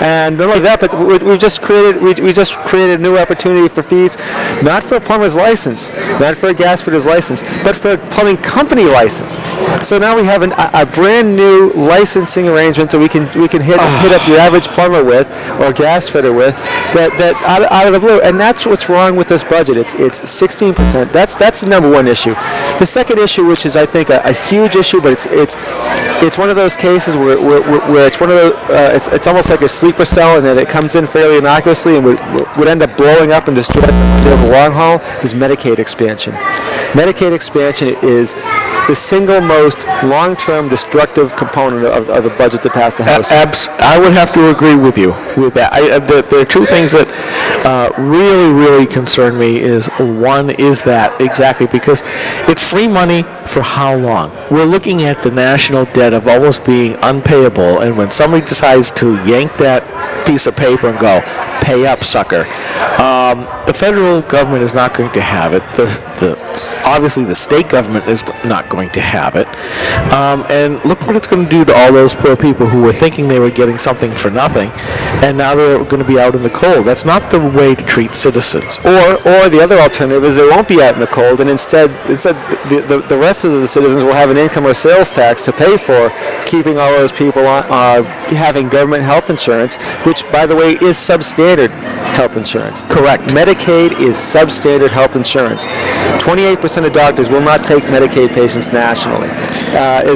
And not only that, but we just created a new opportunity for fees, not for a plumber's license, not for a gas fitter's license, but for a plumbing company license. So now we have a brand new licensing arrangement that we can hit up your average plumber with or gas fitter with that out of the blue. And that's what's wrong with this budget. It's 16%. That's the number one issue. The second issue, which is I think a huge issue, but it's one of those cases where it's one of those it's almost like a sleeper cell, and that it comes in fairly innocuously and would end up blowing up and destroying the long haul, is Medicaid expansion. Medicaid expansion is the single most long-term destructive component of the budget that passed the House. I would have to agree with you with that. There are two things that really, really concern me. One is that exactly, because it's free money for how long? We're looking at the national debt of almost being unpayable, and when somebody decides to yank that piece of paper and go, pay up, sucker, the federal government is not going to have it. Obviously, the state government is not going to have it. And look what it's going to do to all those poor people who were thinking they were getting something for nothing, and now they're going to be out in the cold. That's not the way to treat citizens. Or the other alternative is they won't be out in the cold, and instead the rest of the citizens will have an income or sales tax to pay for keeping all those people on, having government health insurance, which, by the way, is substandard health insurance. Correct. Medicaid is substandard health insurance. 28% of doctors will not take Medicaid patients nationally.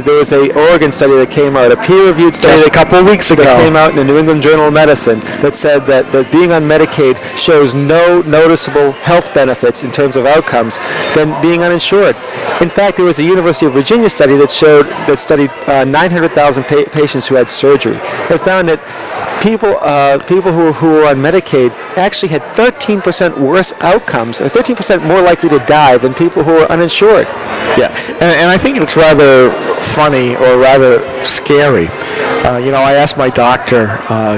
There was an Oregon study that came out, a peer-reviewed study just a couple of weeks ago, that came out in the New England Journal of Medicine that said that being on Medicaid shows no noticeable health benefits in terms of outcomes than being uninsured. In fact, there was a University of Virginia study that studied 900,000 patients who had surgery. They found that people who were on Medicaid actually had 13% worse outcomes, or 13% more likely to die than people who were uninsured. Yes, and I think it's rather funny or rather scary. I asked my doctor,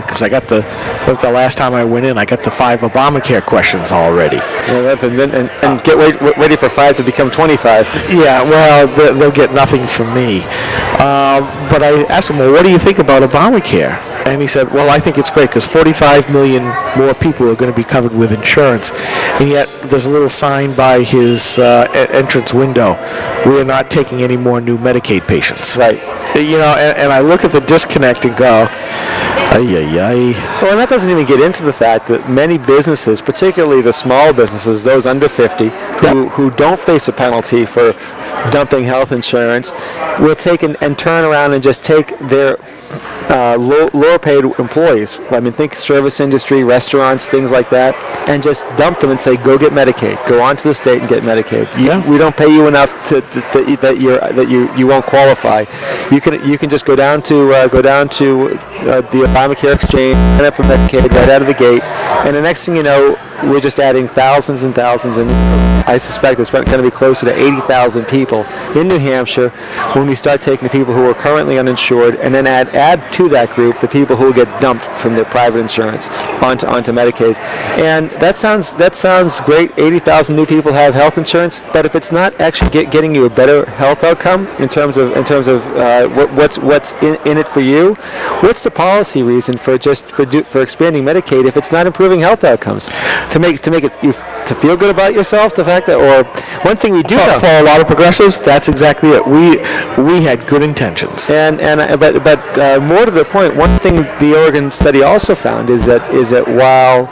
because I got the last time I went in, I got the 5 Obamacare questions already. And get ready for 5 to become 25. Yeah, well, they'll get nothing from me. But I asked him, well, what do you think about Obamacare? And he said, well, I think it's great because 45 million more people are going to be covered with insurance. And yet there's a little sign by his entrance window, we are not taking any more new Medicaid patients. Right. And I look at the disconnect and go, ay. Well, and that doesn't even get into the fact that many businesses, particularly the small businesses, those under 50, who don't face a penalty for dumping health insurance, will take and turn around and just take their lower paid employees, think service industry, restaurants, things like that, and just dump them and say, go get Medicaid, go on to the state and get Medicaid. We don't pay you enough that you won't qualify. You can just go down to the Obamacare exchange, sign up for Medicaid right out of the gate, and the next thing you know, we're just adding thousands and thousands, and I suspect it's going to be closer to 80,000 people in New Hampshire when we start taking the people who are currently uninsured and then add to that group the people who will get dumped from their private insurance onto Medicaid. And that sounds great. 80,000 new people have health insurance, but if it's not actually getting you a better health outcome in terms of what's in it for you, what's the policy reason for expanding Medicaid if it's not improving health outcomes? To make it to feel good about yourself, the fact that, or one thing we do know, for a lot of progressives, that's exactly it. We had good intentions, but more to the point, one thing the Oregon study also found is that while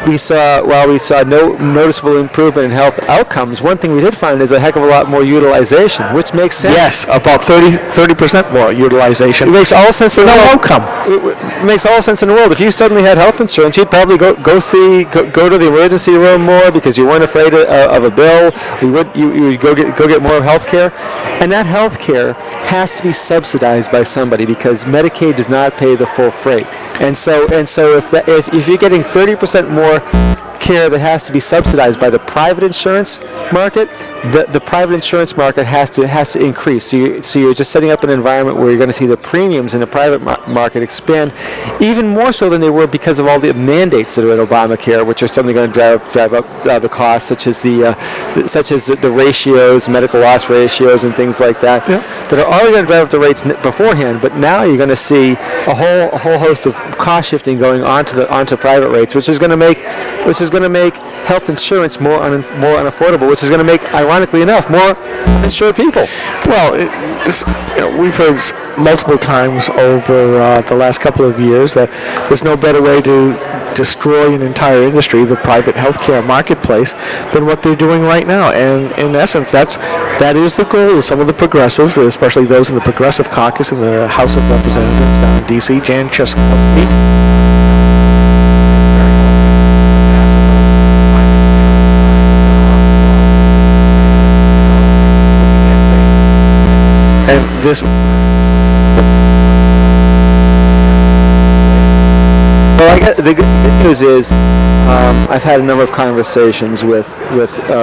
we saw no noticeable improvement in health outcomes, one thing we did find is a heck of a lot more utilization, which makes sense. Yes, about 30% more utilization. It makes all sense in the world. Outcome. It makes all sense in the world. If you suddenly had health insurance, you'd probably go to the emergency room more because you weren't afraid of a bill. You would go get more health care, and that health care has to be subsidized by somebody because Medicaid does not pay the full freight. And so if you're getting 30% more care that has to be subsidized by the private insurance market, the private insurance market has to increase. So you're just setting up an environment where you're going to see the premiums in the private market expand even more so than they were because of all the mandates that are in Obamacare, which are suddenly going to drive up the costs, such as the ratios, medical loss ratios, and things like that, that are already going to drive up the rates beforehand. But now you're going to see a whole host of cost shifting going onto private rates, which is going to make health insurance more unaffordable, which is going to make, ironically enough, more uninsured people. Well, we've heard multiple times over the last couple of years that there's no better way to destroy an entire industry, the private healthcare marketplace, than what they're doing right now. And in essence, that is the goal of some of the progressives, especially those in the Progressive Caucus in the House of Representatives down in D.C., Jan Chuskowski. And this. Well, the good news is I've had a number of conversations with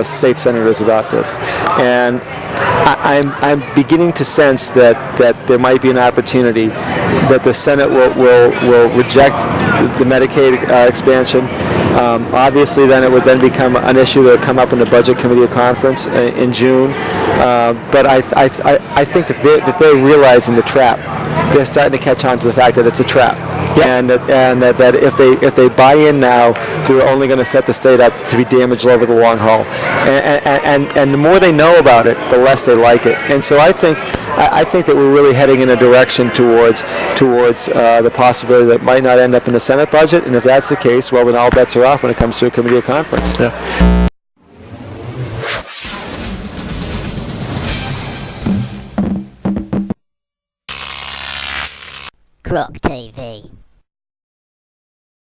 state senators about this, and I'm beginning to sense that there might be an opportunity that the Senate will reject the Medicaid expansion. Obviously, then it would then become an issue that would come up in the Budget Committee conference in June. But I think that they're realizing the trap. They're starting to catch on to the fact that it's a trap. Yep. And that if they buy in now, they're only going to set the state up to be damaged over the long haul. And the more they know about it, the less they like it. And so I think that we're really heading in a direction towards the possibility that might not end up in the Senate budget. And if that's the case, well, then all bets are off when it comes to a committee of conference. Yeah. Croc TV.